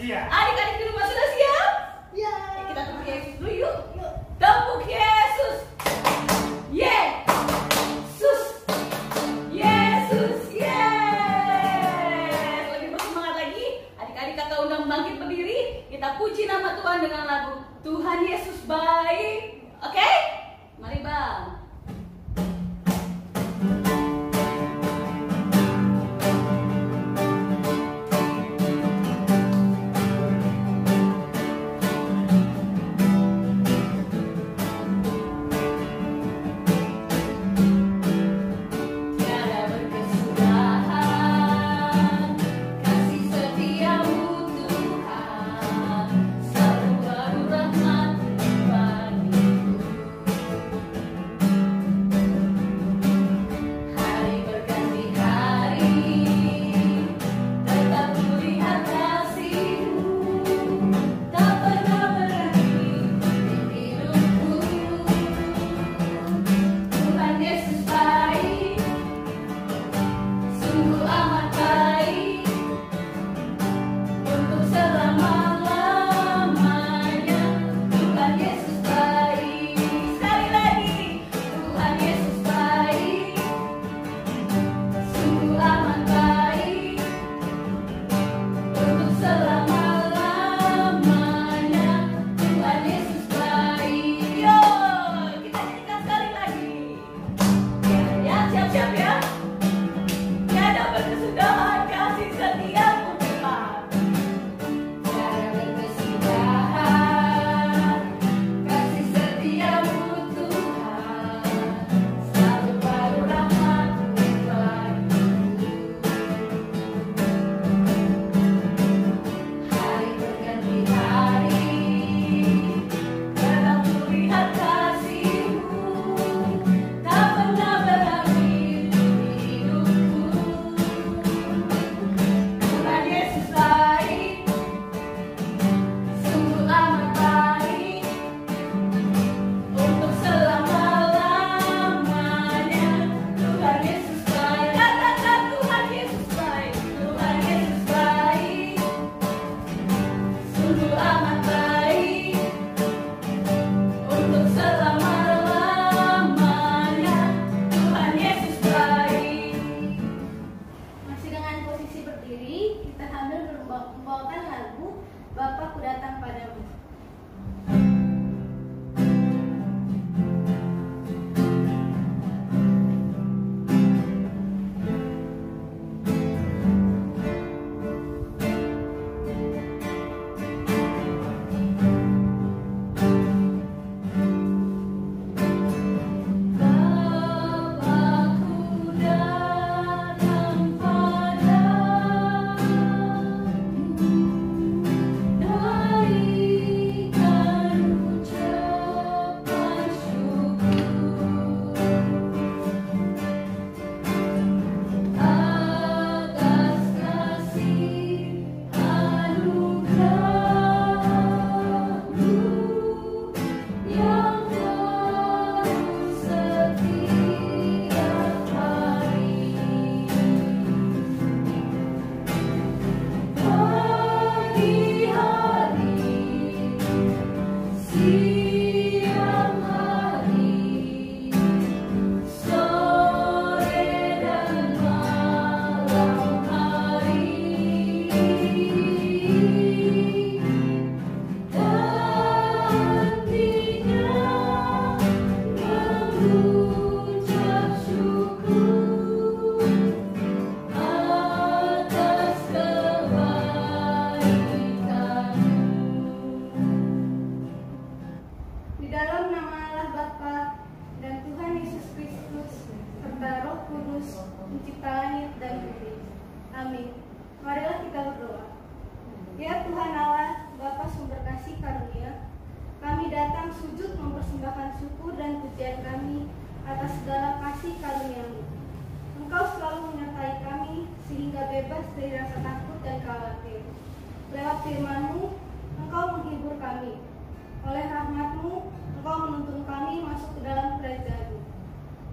Iya. Adik-adik di rumah sudah siap? Iya. Kita tepuk Yesus dulu yuk. Tepuk Yesus. Yesus. Yesus. Yes. Lebih bersemangat lagi. Adik-adik kakak undang bangkit berdiri. Kita puji nama Tuhan dengan lagu Tuhan Yesus baik. Oke? Mari Bang. Membawakan lagu Bapa Ku Datang Padamu. Pencipta langit dan bumi. Amin. Marilah kita berdoa. Ya Tuhan Allah, Bapa sumber kasih karunia, kami datang sujud mempersembahkan syukur dan pujian kami atas segala kasih karunia-Mu. Engkau selalu menyertai kami sehingga bebas dari rasa takut dan khawatir. Lewat firman-Mu, Engkau menghibur kami. Oleh rahmat-Mu, Engkau menuntun kami masuk ke dalam kerajaan-Mu.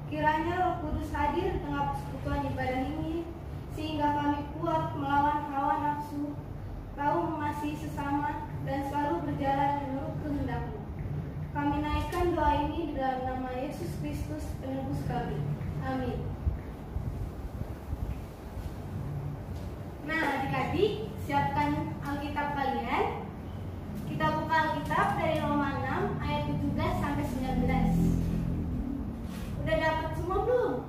Kiranya Roh Kudus hadir di tengah persekutuan ibadah ini, sehingga kami kuat melawan hawa nafsu, tahu mengasihi adik-adik siapkan Alkitab kalian. Kita buka Alkitab dari Roma 6 ayat 17 sampai 19. Udah dapat semua belum?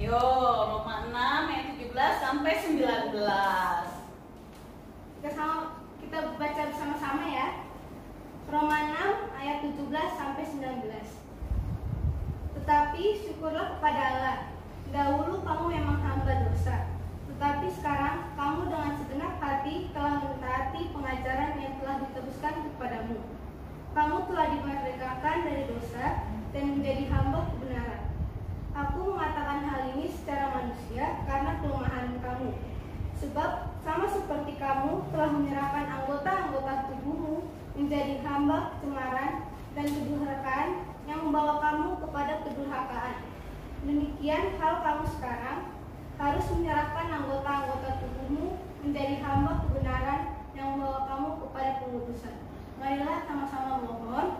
Yo, Roma 6 ayat 17 sampai 19. Kita baca bersama-sama ya. Roma 6 ayat 17 sampai 19. Tetapi syukurlah kepada Allah. Dahulu kamu memang hamba dosa, tetapi sekarang kamu dengan segenap hati telah mentaati pengajaran yang telah ditebuskan kepadamu. Kamu telah dimerdekakan dari dosa dan menjadi hamba kebenaran. Aku mengatakan hal ini secara manusia karena kelemahan kamu. Sebab sama seperti kamu telah menyerahkan anggota-anggota tubuhmu menjadi hamba kecemaran dan kedurhakaan yang membawa kamu kepada kedurhakaan. Demikian hal kamu sekarang harus menyerahkan anggota-anggota tubuhmu menjadi hamba kebenaran yang membawa kamu kepada pengudusan. Marilah sama-sama mohon.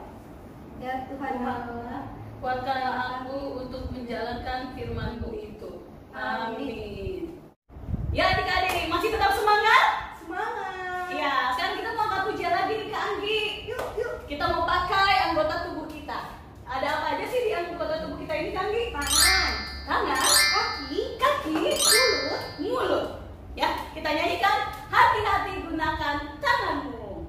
Ya Tuhan Allah, kuatkanlah aku untuk menjalankan firman-Mu itu. Amin. Ya adik-adik, masih tetap semangat? Semangat. Ya, sekarang kita mau angkat pujian lagi nih Kak Anggi. Yuk. Kita mau pakai anggota tubuh kita. Ada apa aja sih di anggota tubuh kita ini Kak Anggi? Tangan, kaki, mulut. Ya, kita nyanyikan hati-hati gunakan tanganmu.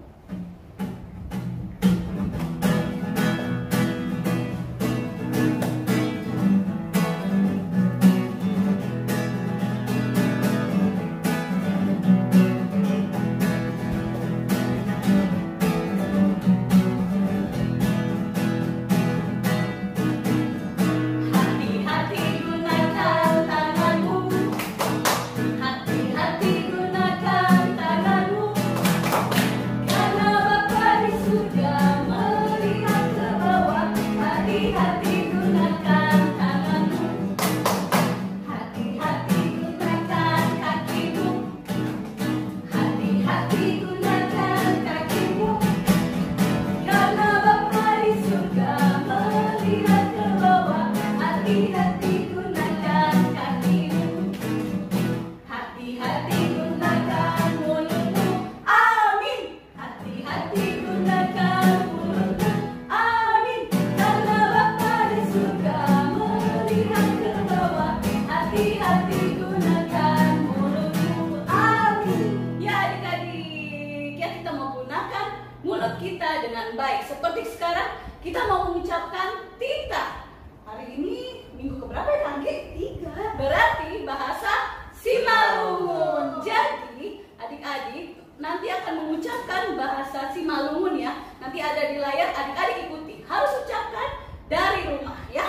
Kita dengan baik. Seperti sekarang kita mau mengucapkan tinta. Hari ini minggu keberapa ya Kanggi? 3. Berarti bahasa Simalungun. Jadi adik-adik nanti akan mengucapkan bahasa Simalungun ya. Nanti ada di layar, adik-adik ikuti. Harus ucapkan dari rumah ya.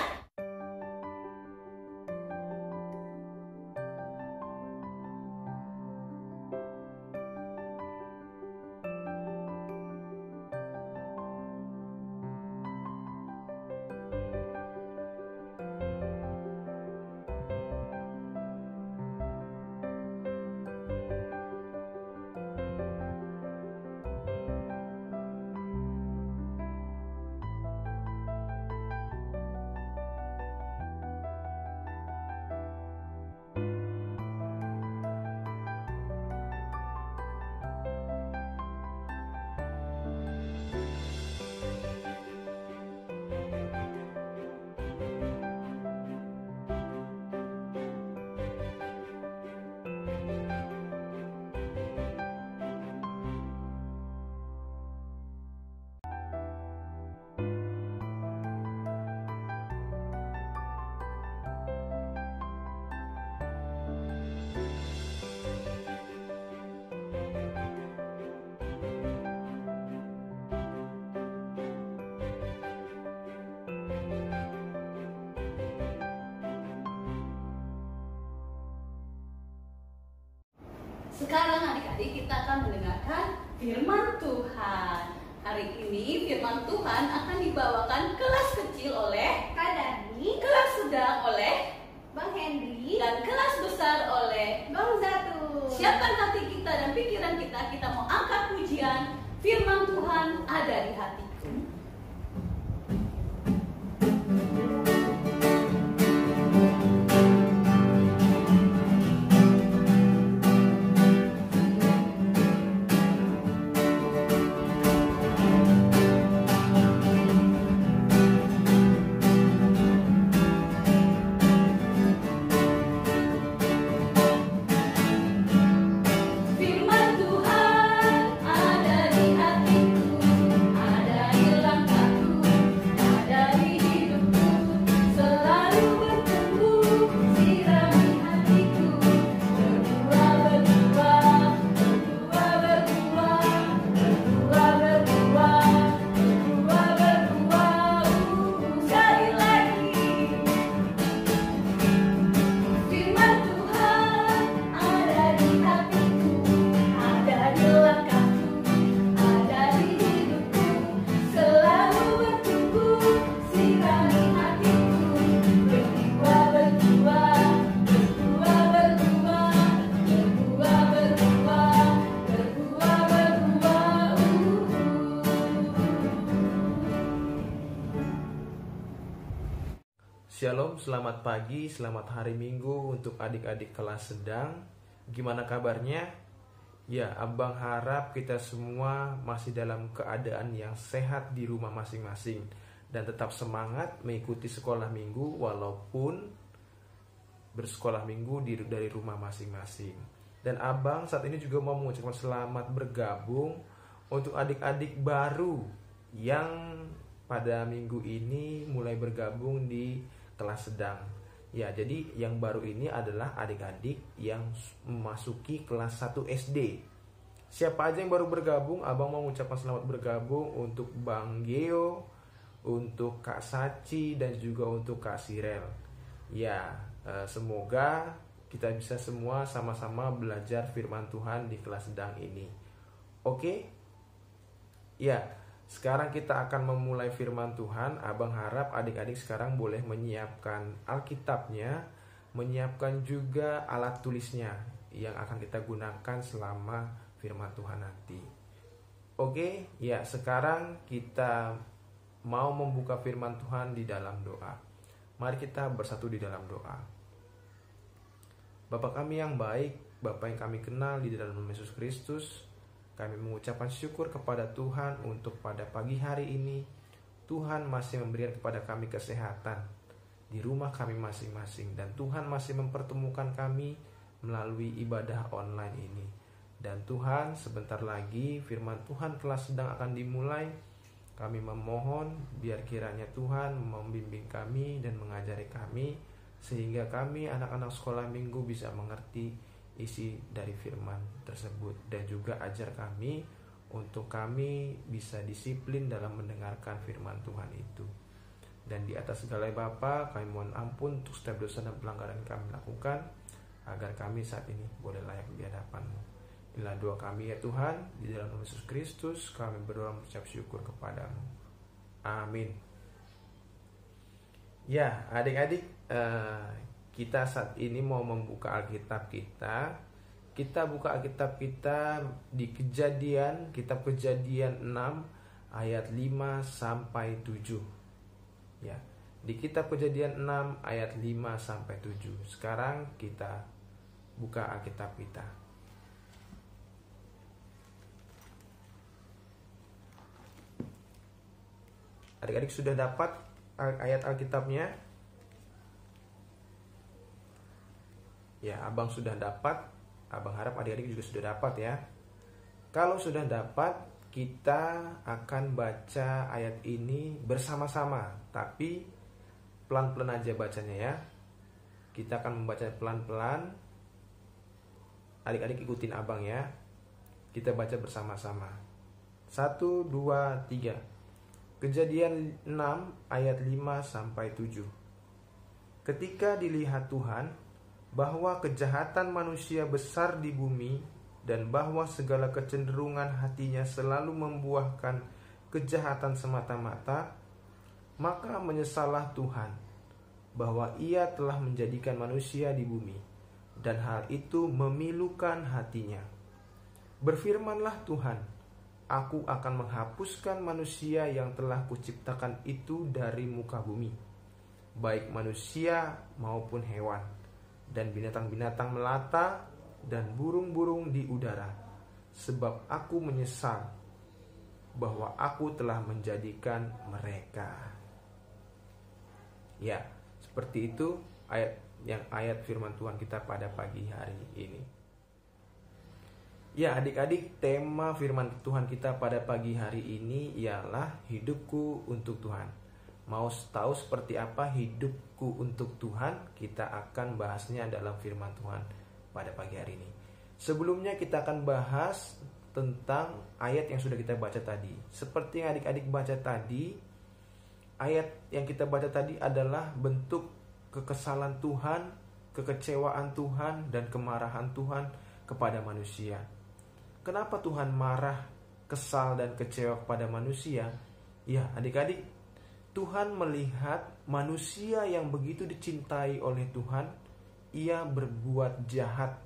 Sekarang adik-adik kita akan mendengarkan firman Tuhan. Hari ini firman Tuhan akan dibawakan kelas kecil oleh Kak Dani, kelas sedang oleh Bang Henry, dan kelas besar oleh Bang Zatu. Siapkan hati kita dan pikiran kita. Kita mau angkat pujian firman Tuhan ada di hatiku. Shalom, selamat pagi, selamat hari Minggu untuk adik-adik kelas sedang. Gimana kabarnya? Ya, Abang harap kita semua masih dalam keadaan yang sehat di rumah masing-masing dan tetap semangat mengikuti sekolah minggu walaupun bersekolah minggu dari rumah masing-masing. Dan Abang saat ini juga mau mengucapkan selamat bergabung untuk adik-adik baru yang pada minggu ini mulai bergabung di kelas sedang. Ya, jadi yang baru ini adalah adik-adik yang memasuki kelas 1 SD. Siapa aja yang baru bergabung, Abang mau mengucapkan selamat bergabung untuk Bang Geo, untuk Kak Saci, dan juga untuk Kak Sirel. Ya, semoga kita bisa semua sama-sama belajar firman Tuhan di kelas sedang ini. Oke? Ya, sekarang kita akan memulai firman Tuhan. Abang harap adik-adik sekarang boleh menyiapkan Alkitabnya, menyiapkan juga alat tulisnya yang akan kita gunakan selama firman Tuhan nanti. Oke, ya sekarang kita mau membuka firman Tuhan di dalam doa. Mari kita bersatu di dalam doa. Bapa kami yang baik, Bapa yang kami kenal di dalam nama Yesus Kristus, kami mengucapkan syukur kepada Tuhan untuk pada pagi hari ini Tuhan masih memberikan kepada kami kesehatan di rumah kami masing-masing, dan Tuhan masih mempertemukan kami melalui ibadah online ini. Dan Tuhan, sebentar lagi firman Tuhan kelas sedang akan dimulai. Kami memohon biar kiranya Tuhan membimbing kami dan mengajari kami sehingga kami anak-anak sekolah minggu bisa mengerti isi dari firman tersebut, dan juga ajar kami untuk kami bisa disiplin dalam mendengarkan firman Tuhan itu. Dan di atas segala Bapa, kami mohon ampun untuk setiap dosa dan pelanggaran yang kami lakukan, agar kami saat ini boleh layak di hadapan-Mu. Inilah doa kami ya Tuhan, di dalam nama Yesus Kristus kami berdoa mengucap syukur kepadamu. Amin. Ya, adik-adik, kita saat ini mau membuka Alkitab kita. Kita buka Alkitab kita di Kejadian, kitab Kejadian 6 ayat 5 sampai 7. Ya, di kitab Kejadian 6 ayat 5 sampai 7. Sekarang kita buka Alkitab kita. Adik-adik sudah dapat ayat Alkitabnya? Ya, Abang sudah dapat. Abang harap adik-adik juga sudah dapat ya. Kalau sudah dapat, kita akan baca ayat ini bersama-sama, tapi pelan-pelan aja bacanya ya. Kita akan membaca pelan-pelan. Adik-adik ikutin Abang ya. Kita baca bersama-sama. 1, 2, 3. Kejadian 6 ayat 5 sampai 7. Ketika dilihat Tuhan bahwa kejahatan manusia besar di bumi, dan bahwa segala kecenderungan hatinya selalu membuahkan kejahatan semata-mata, maka menyesallah Tuhan bahwa Ia telah menjadikan manusia di bumi, dan hal itu memilukan hatinya. Berfirmanlah Tuhan, Aku akan menghapuskan manusia yang telah kuciptakan itu dari muka bumi, baik manusia maupun hewan, dan binatang-binatang melata, dan burung-burung di udara, sebab aku menyesal bahwa aku telah menjadikan mereka. Ya, seperti itu ayat firman Tuhan kita pada pagi hari ini. Ya, adik-adik, tema firman Tuhan kita pada pagi hari ini ialah hidupku untuk Tuhan. Mau tahu seperti apa hidupku untuk Tuhan? Kita akan bahasnya dalam firman Tuhan pada pagi hari ini. Sebelumnya kita akan bahas tentang ayat yang sudah kita baca tadi. Seperti yang adik-adik baca tadi, ayat yang kita baca tadi adalah bentuk kekesalan Tuhan, kekecewaan Tuhan, dan kemarahan Tuhan kepada manusia. Kenapa Tuhan marah, kesal, dan kecewa kepada manusia? Ya, adik-adik, Tuhan melihat manusia yang begitu dicintai oleh Tuhan, ia berbuat jahat,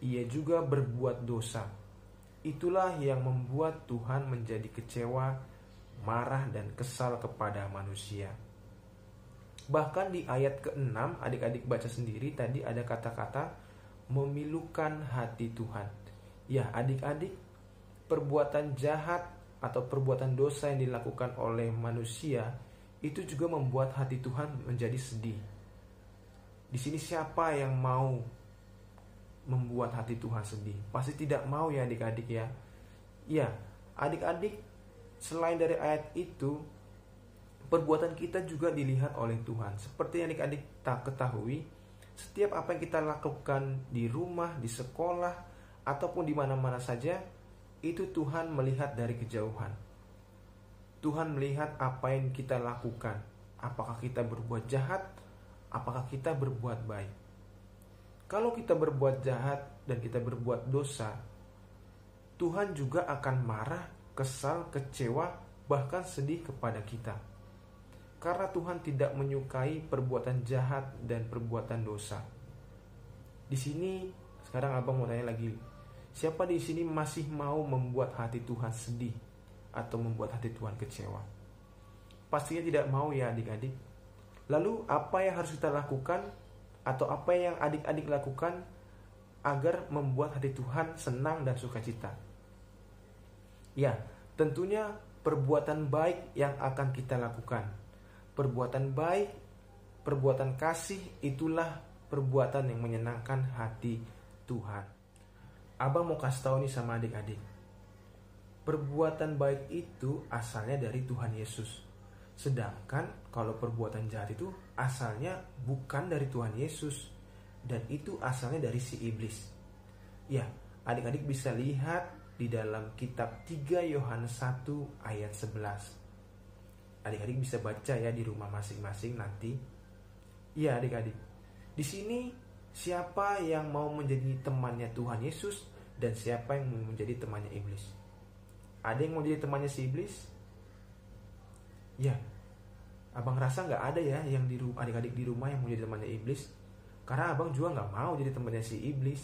ia juga berbuat dosa. Itulah yang membuat Tuhan menjadi kecewa, marah, dan kesal kepada manusia. Bahkan di ayat ke-6, adik-adik baca sendiri, tadi ada kata-kata memilukan hati Tuhan. Ya, adik-adik, perbuatan jahat atau perbuatan dosa yang dilakukan oleh manusia itu juga membuat hati Tuhan menjadi sedih. Di sini siapa yang mau membuat hati Tuhan sedih? Pasti tidak mau ya adik-adik ya. Ya, adik-adik, selain dari ayat itu, perbuatan kita juga dilihat oleh Tuhan. Seperti yang adik-adik tak ketahui, setiap apa yang kita lakukan di rumah, di sekolah, ataupun di mana-mana saja, itu Tuhan melihat dari kejauhan. Tuhan melihat apa yang kita lakukan. Apakah kita berbuat jahat, apakah kita berbuat baik. Kalau kita berbuat jahat dan kita berbuat dosa, Tuhan juga akan marah, kesal, kecewa, bahkan sedih kepada kita. Karena Tuhan tidak menyukai perbuatan jahat dan perbuatan dosa. Di sini sekarang abang mau tanya lagi, siapa di sini masih mau membuat hati Tuhan sedih atau membuat hati Tuhan kecewa? Pastinya tidak mau ya adik-adik. Lalu apa yang harus kita lakukan atau apa yang adik-adik lakukan agar membuat hati Tuhan senang dan sukacita? Ya, tentunya perbuatan baik yang akan kita lakukan. Perbuatan baik, perbuatan kasih, itulah perbuatan yang menyenangkan hati Tuhan. Abang mau kasih tahu nih sama adik-adik, perbuatan baik itu asalnya dari Tuhan Yesus. Sedangkan kalau perbuatan jahat itu asalnya bukan dari Tuhan Yesus, dan itu asalnya dari si iblis. Ya, adik-adik bisa lihat di dalam kitab 3 Yohanes 1 ayat 11. Adik-adik bisa baca ya di rumah masing-masing nanti. Ya adik-adik, di sini siapa yang mau menjadi temannya Tuhan Yesus dan siapa yang mau menjadi temannya iblis? Ada yang mau jadi temannya si iblis? Ya, abang rasa nggak ada ya yang di adik-adik di rumah yang mau jadi temannya iblis. Karena abang juga nggak mau jadi temannya si iblis.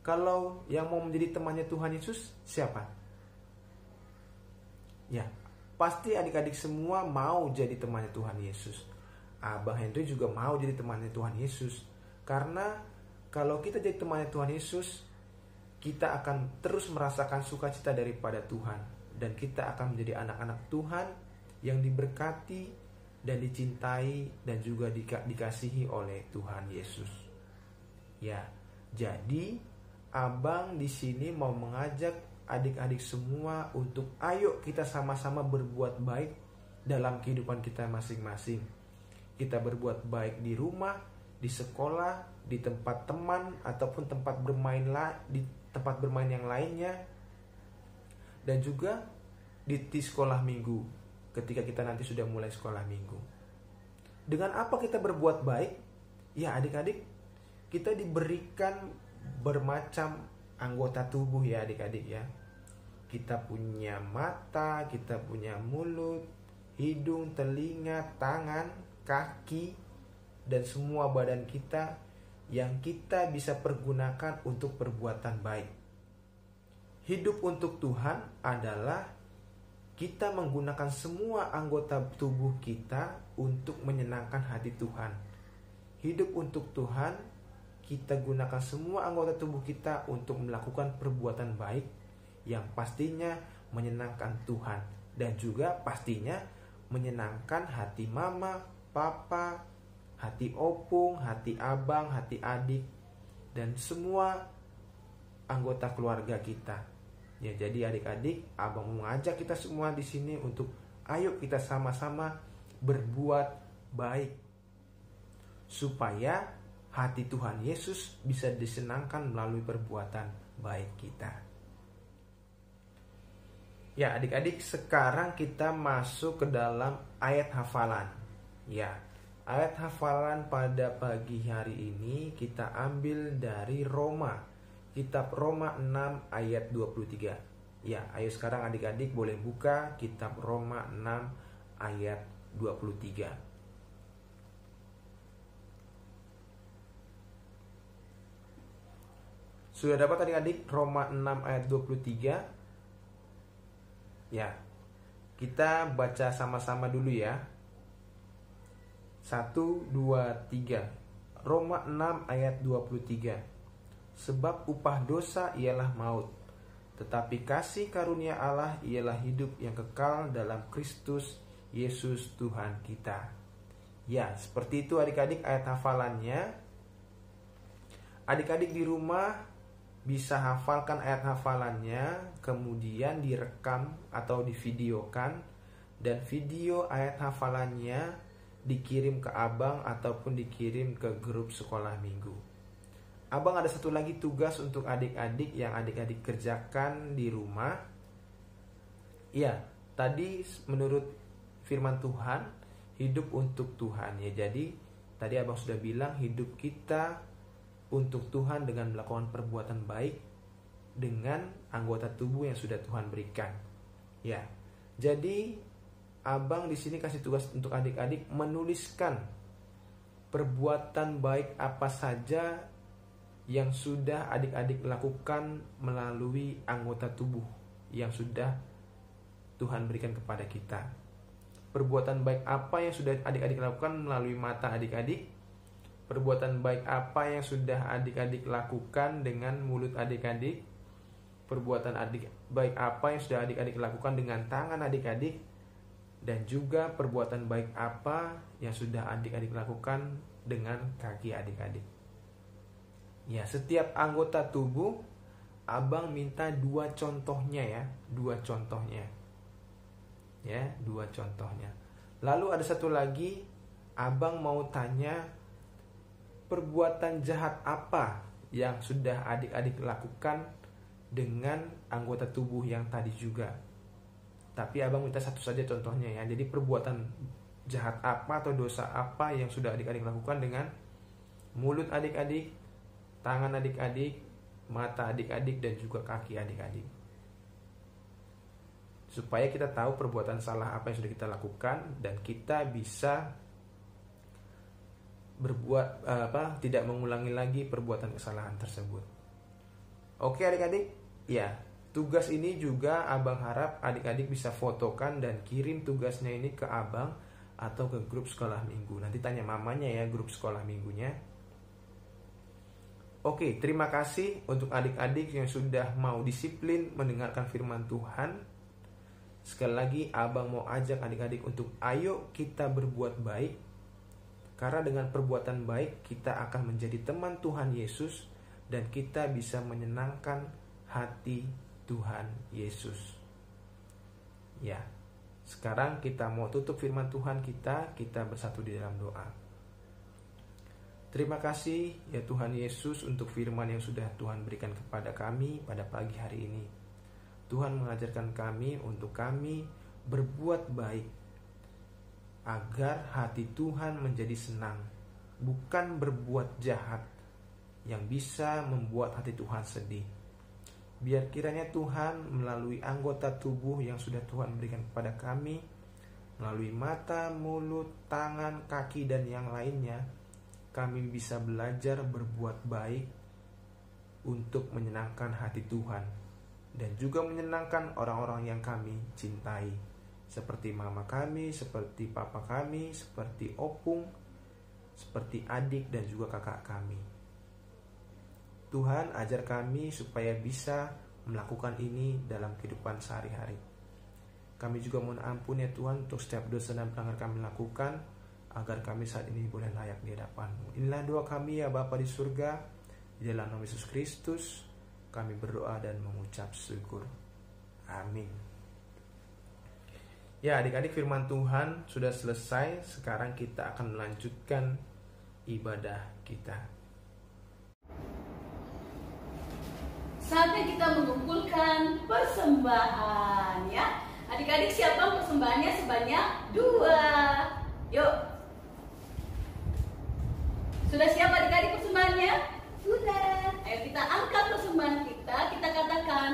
Kalau yang mau menjadi temannya Tuhan Yesus siapa? Ya, pasti adik-adik semua mau jadi temannya Tuhan Yesus. Abang Henry juga mau jadi temannya Tuhan Yesus. Karena kalau kita jadi temannya Tuhan Yesus, kita akan terus merasakan sukacita daripada Tuhan. Dan kita akan menjadi anak-anak Tuhan yang diberkati dan dicintai dan juga dikasihi oleh Tuhan Yesus. Ya, jadi abang di sini mau mengajak adik-adik semua untuk ayo kita sama-sama berbuat baik dalam kehidupan kita masing-masing. Kita berbuat baik di rumah, di sekolah, di tempat teman ataupun tempat bermain di tempat bermain yang lainnya, dan juga di sekolah minggu ketika kita nanti sudah mulai sekolah minggu. Dengan apa kita berbuat baik? Ya adik-adik, kita diberikan bermacam anggota tubuh ya adik-adik ya. Kita punya mata, kita punya mulut, hidung, telinga, tangan, kaki, dan semua badan kita yang kita bisa pergunakan untuk perbuatan baik. Hidup untuk Tuhan adalah kita menggunakan semua anggota tubuh kita untuk menyenangkan hati Tuhan. Hidup untuk Tuhan, kita gunakan semua anggota tubuh kita untuk melakukan perbuatan baik yang pastinya menyenangkan Tuhan dan juga pastinya menyenangkan hati mama, papa, hati opung, hati abang, hati adik, dan semua anggota keluarga kita. Ya, jadi adik-adik, abang mengajak kita semua di sini untuk ayo kita sama-sama berbuat baik supaya hati Tuhan Yesus bisa disenangkan melalui perbuatan baik kita. Ya adik-adik, sekarang kita masuk ke dalam ayat hafalan. Ya, ayat hafalan pada pagi hari ini kita ambil dari Roma. Kitab Roma 6 ayat 23. Ya, ayo sekarang adik-adik boleh buka kitab Roma 6 ayat 23. Sudah dapat adik-adik Roma 6 ayat 23? Ya, kita baca sama-sama dulu ya. 1, 2, 3. Roma 6 ayat 23. Sebab upah dosa ialah maut, tetapi kasih karunia Allah ialah hidup yang kekal dalam Kristus Yesus Tuhan kita. Ya, seperti itu adik-adik ayat hafalannya. Adik-adik di rumah bisa hafalkan ayat hafalannya, kemudian direkam atau divideokan, dan video ayat hafalannya dikirim ke abang ataupun dikirim ke grup sekolah minggu. Abang ada satu lagi tugas untuk adik-adik yang adik-adik kerjakan di rumah. Ya, tadi menurut firman Tuhan, hidup untuk Tuhan ya. Jadi tadi abang sudah bilang hidup kita untuk Tuhan dengan melakukan perbuatan baik dengan anggota tubuh yang sudah Tuhan berikan. Ya. Jadi abang di sini kasih tugas untuk adik-adik menuliskan perbuatan baik apa saja yang sudah adik-adik lakukan melalui anggota tubuh yang sudah Tuhan berikan kepada kita. Perbuatan baik apa yang sudah adik-adik lakukan melalui mata adik-adik? Perbuatan baik apa yang sudah adik-adik lakukan dengan mulut adik-adik? Perbuatan baik apa yang sudah adik-adik lakukan dengan tangan adik-adik? Dan juga perbuatan baik apa yang sudah adik-adik lakukan dengan kaki adik-adik? Ya, setiap anggota tubuh abang minta 2 contohnya ya, 2 contohnya. Ya, 2 contohnya. Lalu ada satu lagi, abang mau tanya perbuatan jahat apa yang sudah adik-adik lakukan dengan anggota tubuh yang tadi juga. Tapi abang minta satu saja contohnya ya. Jadi perbuatan jahat apa atau dosa apa yang sudah adik-adik lakukan dengan mulut adik-adik, tangan adik-adik, mata adik-adik, dan juga kaki adik-adik. Supaya kita tahu perbuatan salah apa yang sudah kita lakukan dan kita bisa berbuat tidak mengulangi lagi perbuatan kesalahan tersebut. Oke adik-adik, ya tugas ini juga abang harap adik-adik bisa fotokan dan kirim tugasnya ini ke abang atau ke grup sekolah minggu. Nanti tanya mamanya ya grup sekolah minggunya. Oke, terima kasih untuk adik-adik yang sudah mau disiplin mendengarkan firman Tuhan. Sekali lagi abang mau ajak adik-adik untuk ayo kita berbuat baik. Karena dengan perbuatan baik kita akan menjadi teman Tuhan Yesus dan kita bisa menyenangkan hati Tuhan Yesus. Ya, sekarang kita mau tutup firman Tuhan kita bersatu di dalam doa. Terima kasih ya Tuhan Yesus untuk firman yang sudah Tuhan berikan kepada kami pada pagi hari ini. Tuhan mengajarkan kami untuk kami berbuat baik agar hati Tuhan menjadi senang, bukan berbuat jahat yang bisa membuat hati Tuhan sedih. Biar kiranya Tuhan melalui anggota tubuh yang sudah Tuhan berikan kepada kami, melalui mata, mulut, tangan, kaki, dan yang lainnya, kami bisa belajar berbuat baik untuk menyenangkan hati Tuhan dan juga menyenangkan orang-orang yang kami cintai, seperti mama kami, seperti papa kami, seperti opung, seperti adik dan juga kakak kami. Tuhan ajar kami supaya bisa melakukan ini dalam kehidupan sehari-hari. Kami juga mohon ampun ya Tuhan untuk setiap dosa dan pelanggar kami lakukan, agar kami saat ini boleh layak di hadapan-Mu. Inilah doa kami ya Bapa di surga, di dalam nama Yesus Kristus kami berdoa dan mengucap syukur. Amin. Ya adik-adik, firman Tuhan sudah selesai. Sekarang kita akan melanjutkan ibadah kita. Saatnya kita mengumpulkan persembahan ya. Adik-adik siapkan persembahannya sebanyak 2. Yuk. Sudah siap adik-adik persembahannya? Sudah. Ayo kita angkat persembahan kita. Kita katakan,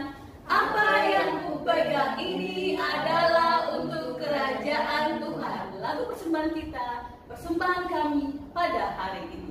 apa yang kupegang ini adalah untuk kerajaan Tuhan. Lagu persembahan kita, persembahan kami pada hari ini.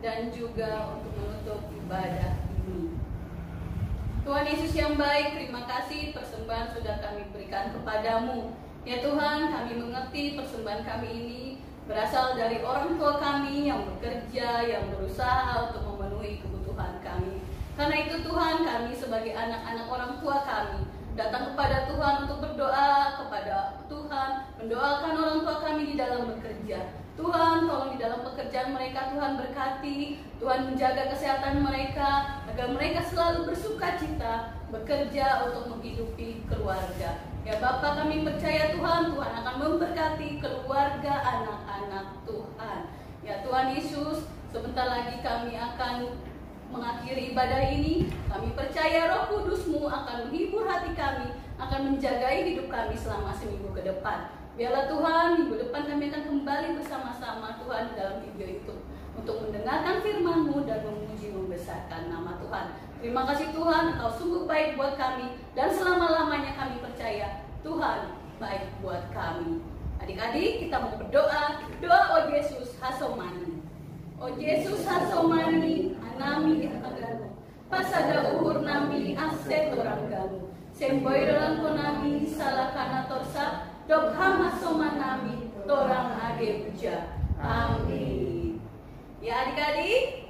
dan juga untuk menutup ibadah ini. Tuhan Yesus yang baik, terima kasih persembahan sudah kami berikan kepadamu. Ya Tuhan, kami mengerti persembahan kami ini berasal dari orang tua kami yang bekerja, yang berusaha untuk memenuhi kebutuhan kami. Karena itu Tuhan, kami sebagai anak-anak orang tua kami datang kepada Tuhan untuk berdoa kepada Tuhan, mendoakan orang tua kami di dalam bekerja. Tuhan, tolong di dalam pekerjaan mereka Tuhan berkati, Tuhan menjaga kesehatan mereka, agar mereka selalu bersuka cita bekerja untuk menghidupi keluarga. Ya Bapa, kami percaya Tuhan, Tuhan akan memberkati keluarga anak-anak Tuhan. Ya Tuhan Yesus, sebentar lagi kami akan mengakhiri ibadah ini. Kami percaya Roh Kudus-Mu akan menghibur hati kami, akan menjagai hidup kami selama seminggu ke depan. Biarlah Tuhan, minggu depan kami akan kembali bersama-sama Tuhan dalam video itu untuk mendengarkan firman-Mu dan memuji membesarkan nama Tuhan. Terima kasih Tuhan, Engkau sungguh baik buat kami, dan selama-lamanya kami percaya Tuhan baik buat kami. Adik-adik, kita mau berdoa, doa O Yesus Hasomani. O Yesus Hasomani, anami agamu, pasada uhur nami aset orang gamu, semboirolan konami salah kana torsa, dok hama somanami torang age puja. Amin. Ya adik-adik,